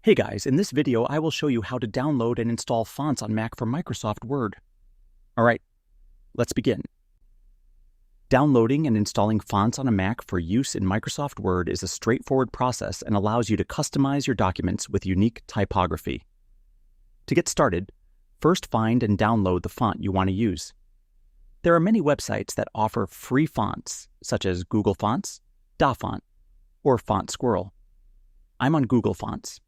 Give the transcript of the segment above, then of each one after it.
Hey guys, in this video I will show you how to download and install fonts on Mac from Microsoft Word. Alright, let's begin. Downloading and installing fonts on a Mac for use in Microsoft Word is a straightforward process and allows you to customize your documents with unique typography. To get started, first find and download the font you want to use. There are many websites that offer free fonts, such as Google Fonts, DaFont, or Font Squirrel. I'm on Google Fonts.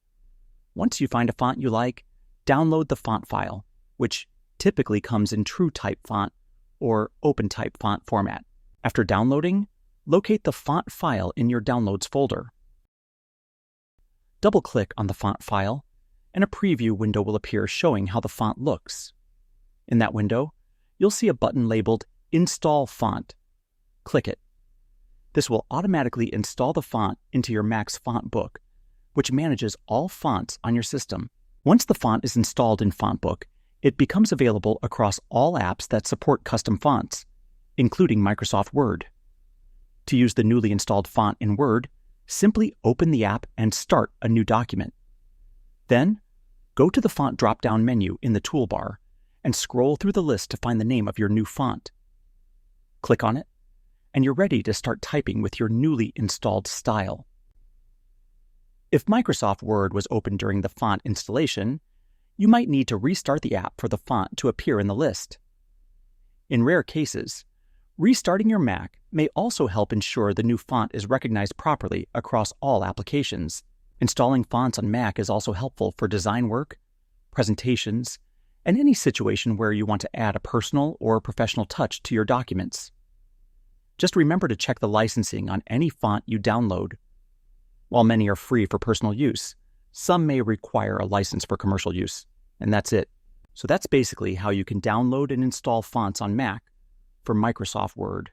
Once you find a font you like, download the font file, which typically comes in TrueType font or OpenType font format. After downloading, locate the font file in your Downloads folder. Double-click on the font file, and a preview window will appear showing how the font looks. In that window, you'll see a button labeled Install Font. Click it. This will automatically install the font into your Mac's font book, which manages all fonts on your system. Once the font is installed in FontBook, it becomes available across all apps that support custom fonts, including Microsoft Word. To use the newly installed font in Word, simply open the app and start a new document. Then, go to the Font drop-down menu in the toolbar and scroll through the list to find the name of your new font. Click on it, and you're ready to start typing with your newly installed style. If Microsoft Word was open during the font installation, you might need to restart the app for the font to appear in the list. In rare cases, restarting your Mac may also help ensure the new font is recognized properly across all applications. Installing fonts on Mac is also helpful for design work, presentations, and any situation where you want to add a personal or professional touch to your documents. Just remember to check the licensing on any font you download. While many are free for personal use, some may require a license for commercial use, and that's it. So that's basically how you can download and install fonts on Mac for Microsoft Word.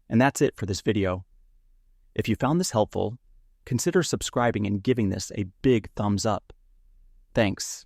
And that's it for this video. If you found this helpful, consider subscribing and giving this a big thumbs up. Thanks.